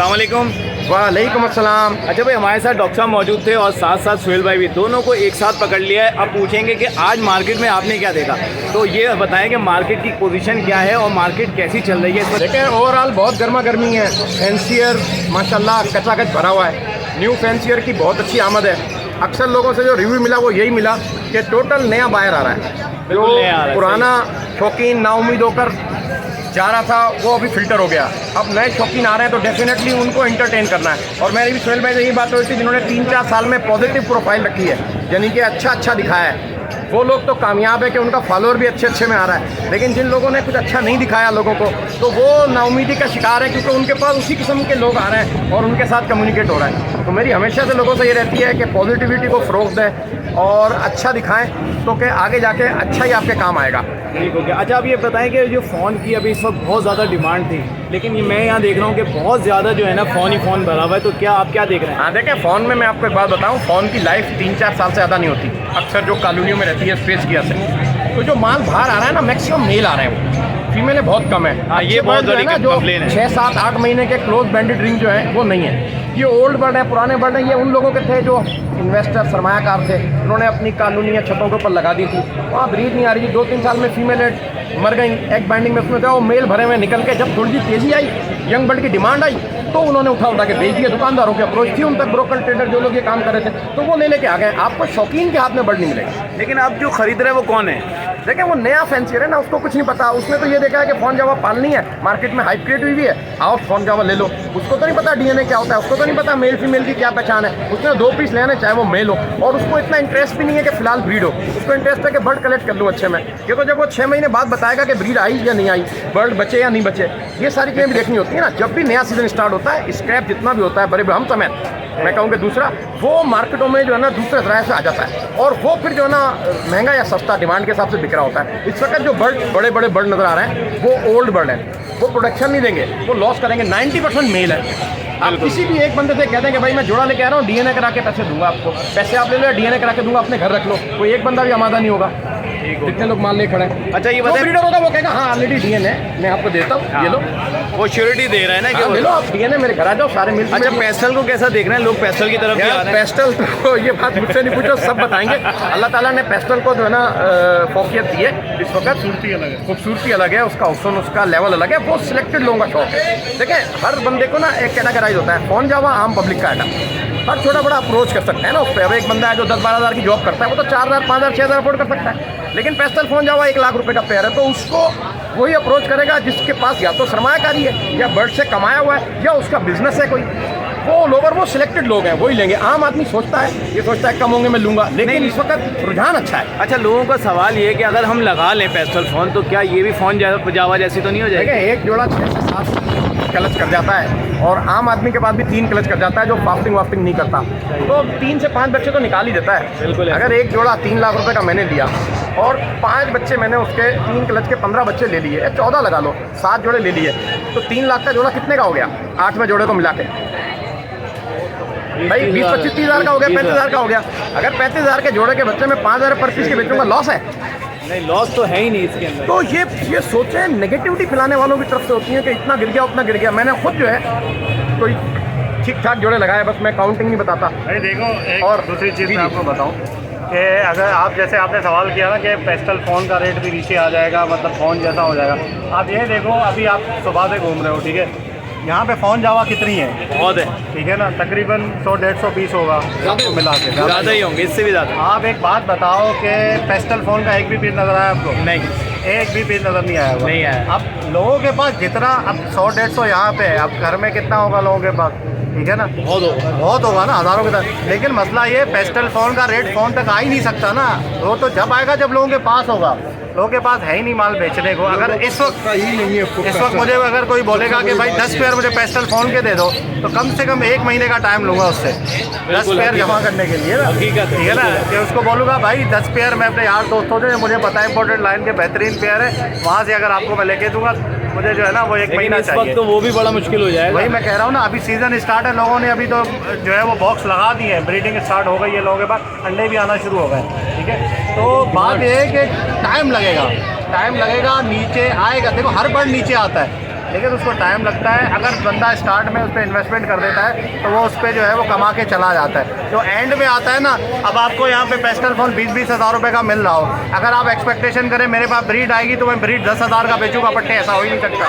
अस्सलाम वालेकुम। वालेकुम अस्सलाम। अच्छा भाई, हमारे साथ डॉक्टर साहब मौजूद थे और साथ साथ सुहेल भाई भी, दोनों को एक साथ पकड़ लिया है। अब पूछेंगे कि आज मार्केट में आपने क्या देखा, तो ये बताएं कि मार्केट की पोजीशन क्या है और मार्केट कैसी चल रही है। देखिए ओवरऑल बहुत गर्मा गर्मी है। फैंसियर माशाल्लाह कचाकच भरा हुआ है। न्यू फैंसियर की बहुत अच्छी आमद है। अक्सर लोगों से जो रिव्यू मिला वो यही मिला कि टोटल नया बायर आ रहा है। जो पुराना शौकीन नाउम्मीद होकर जा रहा था वो अभी फिल्टर हो गया। अब नए शौकीन आ रहे हैं तो डेफिनेटली उनको एंटरटेन करना है। और मेरी भी सुहेल भाई से यही बात हुई थी जिन्होंने 3-4 साल में पॉजिटिव प्रोफाइल रखी है, यानी कि अच्छा दिखाया है, वो लोग तो कामयाब है कि उनका फॉलोअर भी अच्छे में आ रहा है। लेकिन जिन लोगों ने कुछ अच्छा नहीं दिखाया लोगों को, तो वो नाउमीदी का शिकार है, क्योंकि उनके पास उसी किस्म के लोग आ रहे हैं और उनके साथ कम्युनिकेट हो रहा है। तो मेरी हमेशा से लोगों से ये रहती है कि पॉजिटिविटी को फ़रोग़ दें और अच्छा दिखाएं, तो कि आगे जाके अच्छा ही आपके काम आएगा। ठीक हो गया। अच्छा, आप ये बताएं कि जो फ़ोन की अभी इस वक्त बहुत ज़्यादा डिमांड थी, लेकिन ये मैं यहाँ देख रहा हूँ कि बहुत ज़्यादा जो है ना फ़ोन ही फ़ोन भरा हुआ है, तो क्या आप क्या देख रहे हैं? हाँ देखें, फ़ोन में मैं आपको एक बात बताऊँ, फ़ोन की लाइफ 3-4 साल से ज़्यादा नहीं होती। अक्सर जो कॉलोनियों में रहती है स्पेस की वजह से, तो जो माल बाहर आ रहा है ना, मैक्सिमम मेल आ रहे हैं, फीमेलें बहुत कम है। हाँ, ये बहुत बड़ी कंप्लेन है। 6-7-8 महीने के क्लोज बैंडेड रिंग जो है वो नहीं है। ये ओल्ड बर्ड है, पुराने बर्ड है। ये उन लोगों के थे जो इन्वेस्टर सरमायाकार थे, उन्होंने अपनी कॉलोनियाँ छतों के ऊपर लगा दी थी। वहाँ ब्रीड नहीं आ रही थी। 2-3 साल में फीमेल मर गई एग बाइंडिंग में, उसमें था वो मेल भरे हुए निकल के। जब थोड़ी सी तेज़ी आई, यंग बर्ड की डिमांड आई, तो उन्होंने उठा के बेच दिया। दुकानदारों की अप्रोच थी उन तक, ब्रोकर ट्रेडर जो लोग ये काम कर रहे थे, तो वो ले लेके आ गए। आपको शौकीन के हाथ में बर्ड नहीं मिलेगा। लेकिन अब जो खरीद रहे हैं वो कौन है? देखें, वो नया फैंसियर है ना, उसको कुछ नहीं पता। उसने तो ये देखा है कि फ़ोन जावा पालनी है, मार्केट में हाइप क्रिएट हुई भी है, आओ फ़ोन जावा ले लो। उसको तो नहीं पता डीएनए क्या होता है, उसको तो नहीं पता मेल फीमेल की क्या पहचान है। उसने 2 पीस लेने, चाहे वो मेल हो, और उसको इतना इंटरेस्ट भी नहीं है कि फिलहाल ब्रीड हो। उसको इंटरेस्ट है कि बर्ड कलेक्ट कर लूँ अच्छे में, क्योंकि जब वो 6 महीने बाद बताएगा कि ब्रीड आई या नहीं आई, बर्ड बचे या नहीं बचे, ये सारी चीज़ें भी देखनी होती है ना। जब भी नया सीज़न स्टार्ट होता है, स्क्रैप जितना भी होता है बड़े हम समेत, मैं कहूँ कि दूसरा वो मार्केटों में जो है ना दूसरे तरह से आ जाता है, और वो फिर जो है ना महंगा या सस्ता डिमांड के हिसाब से बिक रहा होता है। इस वक्त जो बर्ड बड़े बर्ड नज़र आ रहे हैं वो ओल्ड बर्ड हैं, वो प्रोडक्शन नहीं देंगे, वो लॉस करेंगे। 90% मेल है। आप किसी भी एक बंदे से कहते हैं कि भाई मैं जोड़ा लेके आ रहा हूँ, डीएनए करा के पैसे दूंगा आपको, पैसे आप ले लो, डीएनए करा के दूंगा, अपने घर रख लो, कोई एक बंदा भी आमादा नहीं होगा। कितने लोग मान ले खड़े हैं। अच्छा, ये बताइए, ब्रीडर होगा वो कहेगा हाँ ऑलरेडी डीएनए मैं आपको देता हूँ, ये लो, वो श्योरिटी दे रहा है ना कि ले लो आप डीएनए, मेरे घर आ जाओ, सारे मिल। अच्छा, पेस्टल को कैसा देख रहे हैं लोग? पेस्टल की तरफ भी आ रहे हैं। पेस्टल तो ये बात मुझसे नहीं पूछो, सब बताएंगे। अल्लाह ताला ने पेस्टल को जो है ना फोकियत दी है इस वक्त। खूबसूरती अलग है, उसका हुस्न, उसका लेवल अलग है, वो सिलेक्टेड लोगों का शौक है। देखें, हर बंदे को ना एक कैटेगराइज होता है। फ़ोन जावा आम पब्लिक का आइटम, हर छोटा बड़ा अप्रोच कर सकता है ना उस पर। अब एक बंदा है जो 10-12 हज़ार की जॉब करता है, वो तो 4,000, 5,000, 6,000 अफोर्ड कर सकता है। लेकिन पेस्टल फ़ोन जावा 1 लाख रुपए का पेयर है, तो उसको वही अप्रोच करेगा जिसके पास या तो सरमायाकारी है, या बर्ड से कमाया हुआ है, या उसका बिजनेस है कोई। वो लोग, वो सिलेक्टेड लोग हैं, वही लेंगे। आम आदमी सोचता है, ये सोचता है कम होंगे मैं लूँगा, लेकिन इस वक्त रुझान अच्छा है। अच्छा, लोगों का सवाल ये है कि अगर हम लगा लें पेस्टल फ़ोन, तो क्या ये भी फ़ोन जावा जैसी तो नहीं हो जाएगी? एक जोड़ा 6 से 7 क्लच कर जाता है, और आम आदमी के पास भी 3 क्लच कर जाता है जो फास्टिंग वास्टिंग नहीं करता, तो 3 से 5 बच्चे तो निकाल ही देता है। बिल्कुल। अगर एक जोड़ा 3 लाख रुपए का मैंने लिया और 5 बच्चे मैंने उसके 3 क्लच के 15 बच्चे ले लिए, 14 लगा लो, 7 जोड़े ले लिए, तो 3 लाख का जोड़ा कितने का हो गया? 8वें जोड़े को मिला के भाई 20-25-30 हज़ार का हो गया, 35,000 का हो गया। अगर 35,000 के जोड़े के बच्चे में 5,000 पर पीस के बेचूंगा, लॉस है? नहीं, लॉस तो है ही नहीं इसके अंदर। तो ये सोचें, नेगेटिविटी फैलाने वालों की तरफ से होती है कि इतना गिर गया, उतना गिर गया। मैंने खुद जो है कोई ठीक ठाक जोड़े लगाए, बस मैं काउंटिंग नहीं बताता। अरे देखो, एक और दूसरी चीज़ मैं आपको बताऊं कि अगर आप जैसे आपने सवाल किया ना कि पेस्टल फ़ोन का रेट भी नीचे आ जाएगा, मतलब फ़ोन जैसा हो जाएगा। आप ये देखो, अभी आप सुबह से घूम रहे हो, ठीक है, यहाँ पे फ़ोन जावा कितनी है? बहुत है, ठीक है ना, तकरीबन 100-150 पीस होगा सबको मिला के, ज़्यादा ही होंगे, इससे भी ज़्यादा। आप एक बात बताओ कि पेस्टल फ़ोन का एक भी पीस नज़र आया आपको? नहीं, एक भी पीस नज़र नहीं आया होगा। नहीं आया। अब लोगों के पास जितना, अब 100-150 यहाँ पे है, अब घर में कितना होगा लोगों के पास? ठीक है ना, बहुत होगा ना, हज़ारों के साथ। लेकिन मसला ये, पेस्टल फ़ोन का रेट फ़ोन तक आ ही नहीं सकता ना। वो तो जब आएगा जब लोगों के पास होगा। लोगों के पास है ही नहीं माल बेचने को। अगर इस वक्त मुझे अगर कोई बोलेगा कि भाई 10 पेयर मुझे पेस्टल फ़ोन के दे दो, तो कम से कम 1 महीने का टाइम लूँगा उससे 10 पेयर जमा करने के लिए ना। ठीक है ना, कि उसको बोलूँगा भाई 10 पेयर मैं अपने यार दोस्तों से, मुझे पता है इंपोर्टेड लाइन के बेहतरीन पेयर है, वहाँ से अगर आपको मैं लेके दूँगा, मुझे जो है ना वो 1 महीना चाहिए। तो वो भी बड़ा मुश्किल हो जाएगा। वही मैं कह रहा हूँ ना, अभी सीज़न स्टार्ट है, लोगों ने अभी तो जो है वो बॉक्स लगा दिए हैं, ब्रीडिंग स्टार्ट हो गई है, लोगों के पास अंडे भी आना शुरू हो गए। ठीक है, तो बात ये है कि टाइम लगेगा, नीचे आएगा। देखो हर बर्ड नीचे आता है, लेकिन उसको टाइम लगता है। अगर बंदा स्टार्ट में उस पर इन्वेस्टमेंट कर देता है तो वो उस पर जो है वो कमा के चला जाता है। जो एंड में आता है ना, अब आपको यहाँ पे पेस्टल फ़ोन 20-20 हज़ार रुपये का मिल रहा हो, अगर आप एक्सपेक्टेशन करें मेरे पास ब्रीड आएगी तो मैं ब्रीड 10,000 का बेचूँगा पट्टे, ऐसा हो ही नहीं सकता,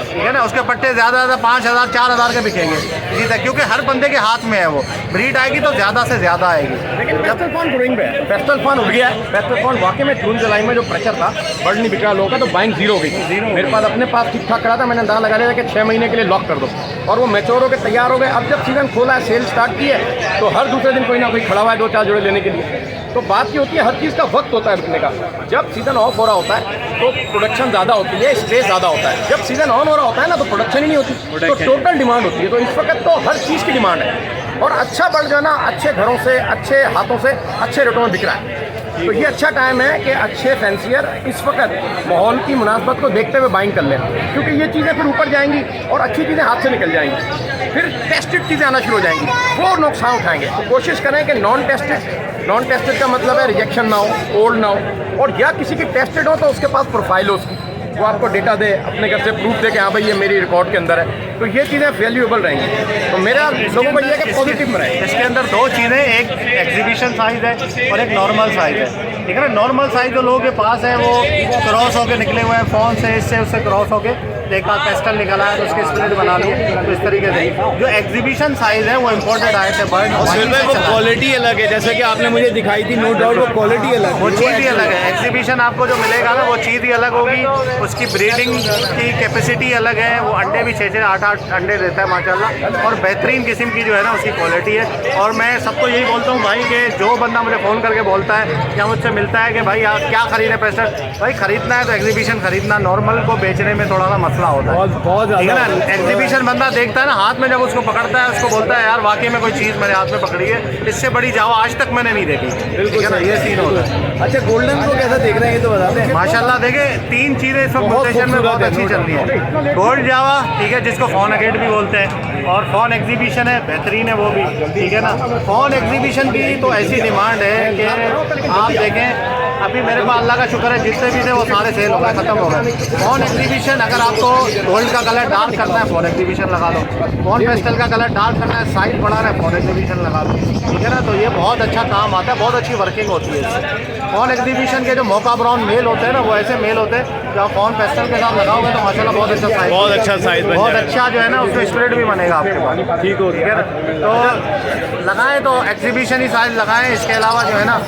ठीक है ना। उसके पट्टे ज़्यादा 5,000 4,000 के बिकेंगे इसी तरह, क्योंकि हर बंदे के हाथ में है वो। ब्रीड आएगी तो ज़्यादा से ज़्यादा आएगी। लेकिन पेस्टल फोन ग्रोइंग पे है, पेस्टल फोन उठ गया है। पेस्टल फोन वाकई में जून जुलाई में जो प्रेशर था बर्ड नहीं बिक रहा लोगों का, तो बाइंग जीरो हो गई। मेरे पास अपने पास ठीक ठाक करा था, मैंने दाना लगा लिया कि 6 महीने के लिए लॉक कर दो, और वो मैच्योर हो के तैयार हो गए। अब जब सीजन खोला है, सेल स्टार्ट की है, तो हर दूसरे दिन कोई ना कोई खड़ा हुआ है 2-4 जोड़े लेने के लिए। तो बात ये होती है, हर चीज़ का वक्त होता है बिकने का। जब सीजन ऑफ हो रहा होता है तो प्रोडक्शन ज़्यादा होती है, स्ट्रेस ज़्यादा होता है। जब सीजन ऑन हो रहा होता है ना, तो प्रोडक्शन ही नहीं होती, तो टोटल डिमांड होती है। तो इस वक्त तो हर चीज़ की डिमांड है, और अच्छा बढ़ जाना, अच्छे घरों से, अच्छे हाथों से, अच्छे रेटों में बिक रहा है। तो ये अच्छा टाइम है कि अच्छे फैंसियर इस वक्त माहौल की मुनासबत को देखते हुए बाइंग कर लें, क्योंकि ये चीज़ें फिर ऊपर जाएंगी और अच्छी चीज़ें हाथ से निकल जाएंगी, फिर टेस्टेड चीज़ें आना शुरू हो जाएंगी, वो नुकसान उठाएंगे। तो कोशिश करें कि नॉन टेस्टेड का मतलब है रिजेक्शन ना हो, ओल्ड ना हो, और या किसी की टेस्टेड हो तो उसके पास प्रोफाइल हो उसकी, वो आपको डेटा दे, अपने घर से प्रूफ दे कि हाँ भाई ये मेरी रिकॉर्ड के अंदर है। तो ये चीज़ें वैल्यूएबल रहेंगी। तो मेरा लोगों को ये है कि पॉजिटिव में रहे। इसके अंदर 2 चीज़ें, एक एग्जीबिशन साइज़ है और एक नॉर्मल साइज़ है, ठीक है ना। नॉर्मल साइज़ जो लोगों के पास है वो क्रॉस होके निकले हुए हैं फ़ोन से, इससे उससे क्रॉस होके देखा पेस्टल निकला है तो उसके स्प्लिट बना लिए, तो इस तरीके से। जो एग्जीबिशन साइज़ है वो इम्पोर्टेड आए थे बर्ड, वो क्वालिटी अलग है, जैसे कि आपने मुझे दिखाई थी, नो डाउट वो क्वालिटी अलग है, वो चीज़ ही अलग है। एग्जीबिशन आपको जो मिलेगा ना वो चीज़ ही अलग होगी, उसकी ब्रीडिंग की कैपेसिटी अलग है, वो अंडे भी 6-6 8-8 अंडे देता है माशाल्लाह, और बेहतरीन किस्म की जो है ना उसकी क्वालिटी है। और मैं सबको यही बोलता हूँ भाई कि जो बंदा मुझे फ़ोन करके बोलता है या मुझसे मिलता है कि भाई आप क्या खरीदें पेस्टल, भाई खरीदना है तो एग्जीबिशन खरीदना, नॉर्मल को बेचने में थोड़ा सा मसला होता है, बहुत ठीक है ज़्यादा। ना। एग्जीबिशन बंदा देखता है ना हाथ में, जब उसको पकड़ता है उसको बोलता है यार वाकई में कोई चीज़ मेरे हाथ में पकड़ी है, इससे बड़ी जावा आज तक मैंने नहीं देखी, ठीक है ना। ये सीन होता है। अच्छा, गोल्डन को कैसा देख रहे हैं ये तो बताते हैं। माशाल्लाह देखे 3 चीज़ें इस वक्त बहुत रोटेशन में बहुत खूबसूरत अच्छी चल रही है। गोल्ड जावा, ठीक है, जिसको फ़ोन अगेट भी बोलते हैं, और फ़ोन एग्जीबिशन है, बेहतरीन है वो भी, ठीक है ना। फ़ोन एग्जीबिशन की तो ऐसी डिमांड है कि आप देखें अभी मेरे पास अल्लाह का शुक्र है जितने भी थे वो सारे सेल हो गए, ख़त्म हो गए। फ़ोन एग्जीबिशन अगर आपको गोल्ड का कलर डार्क करना है फ़ोन एग्जीबिशन लगा लो, फ़ोन पेस्टल का कलर डार्क करना है, साइज बढ़ाना है फ़ोन एग्जीबिशन लगा लो, ठीक है ना। तो ये बहुत अच्छा काम आता है, बहुत अच्छी वर्किंग होती है इससे। फ़ोन एग्जीबिशन के जो मौका ब्राउन मेल होते हैं ना, वो ऐसे मेल होते हैं जो आप फ़ोन पेस्टल के साथ लगाओगे तो माशाल्लाह बहुत अच्छा साइज, बहुत अच्छा साइज बन बहुत जाएगा। अच्छा जो है ना उसमें स्प्लिट भी बनेगा आपके पास, ठीक हो ठीक है ना। तो लगाएं तो एग्जीबिशन ही साइज लगाएं, इसके अलावा जो है ना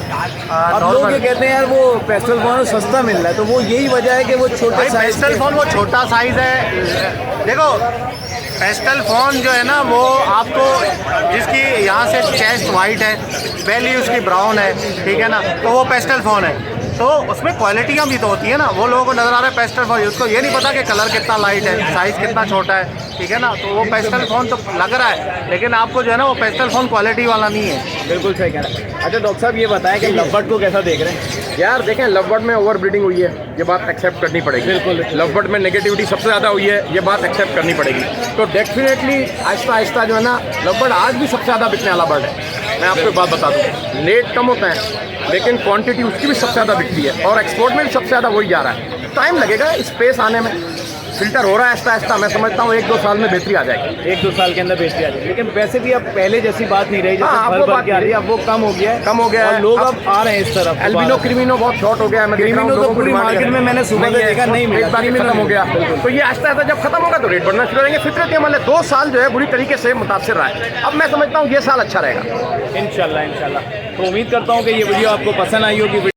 अब लोग ये कहते हैं यार वो पेस्टल फोन सस्ता मिल रहा है, तो वो यही वजह है कि वो छोटे भाई साइज पेस्टल फ़ोन वो छोटा साइज़ है। देखो पेस्टल फ़ोन जो है ना वो आपको, जिसकी यहाँ से चेस्ट वाइट है, बेली उसकी ब्राउन है, ठीक है ना, तो वो पेस्टल फ़ोन है। तो उसमें क्वालिटियाँ भी तो होती है ना, वो लोगों को नज़र आ रहा है पेस्टल फ़ोन, उसको ये नहीं पता कि कलर कितना लाइट है, साइज़ कितना छोटा है, ठीक है ना। तो वो पेस्टल फ़ोन तो लग रहा है, लेकिन आपको जो है ना वो पेस्टल फ़ोन क्वालिटी वाला नहीं है। बिल्कुल सही कह रहे हैं। अच्छा डॉक्टर साहब ये बताएं कि लवबर्ड को कैसा देख रहे हैं। यार देखें, लवबर्ड में ओवर ब्रीडिंग हुई है, ये बात एक्सेप्ट करनी पड़ेगी। बिल्कुल। लवबर्ड में नेगेटिविटी सबसे ज़्यादा हुई है, ये बात एक्सेप्ट करनी पड़ेगी। तो डेफिनेटली आहिस्ता आहिस्ता जो है ना, लवबर्ड आज भी सबसे ज़्यादा बिकने वाला बर्ड है। मैं आपको एक बात बता दूँ, रेट कम होता है लेकिन क्वांटिटी उसकी भी सबसे ज़्यादा बिकती है, और एक्सपोर्ट में भी सबसे ज़्यादा वही जा रहा है। टाइम लगेगा स्पेस आने में, फिल्टर हो रहा है आहिस्ता आहिस्ता। मैं समझता हूँ 1-2 साल में बेहतरी आ जाएगी, 1-2 साल के अंदर बेचती आ जाएगी। लेकिन वैसे भी अब पहले जैसी बात नहीं रही, जैसे हाँ, अब भर वो भर बात के आ रही है, अब वो कम हो गया है, कम हो गया और है। लोग अब आ रहे हैं इस तरफ। एल्बिनो क्रिमिनो बहुत शॉर्ट हो गया है। मैं देख रहा हूँ क्रिमिनो तो लोगों को पूरी डिमांड मार्केट है। में मैंने सुबह नहीं है, देखा, नहीं मिला, एक बार ही खत्म हो गया। तो ये आहिस्ता आहिस्ता जब खत्म होगा तो रेट बढ़ना शुरू हो जाएंगे। फितरती अमल है, 2 साल जो है बुरी तरीके से मुतासर रहा है। अब मैं समझता हूँ ये साल अच्छा रहेगा इंशाल्लाह। तो उम्मीद करता हूँ कि ये वीडियो आपको पसंद आई होगी।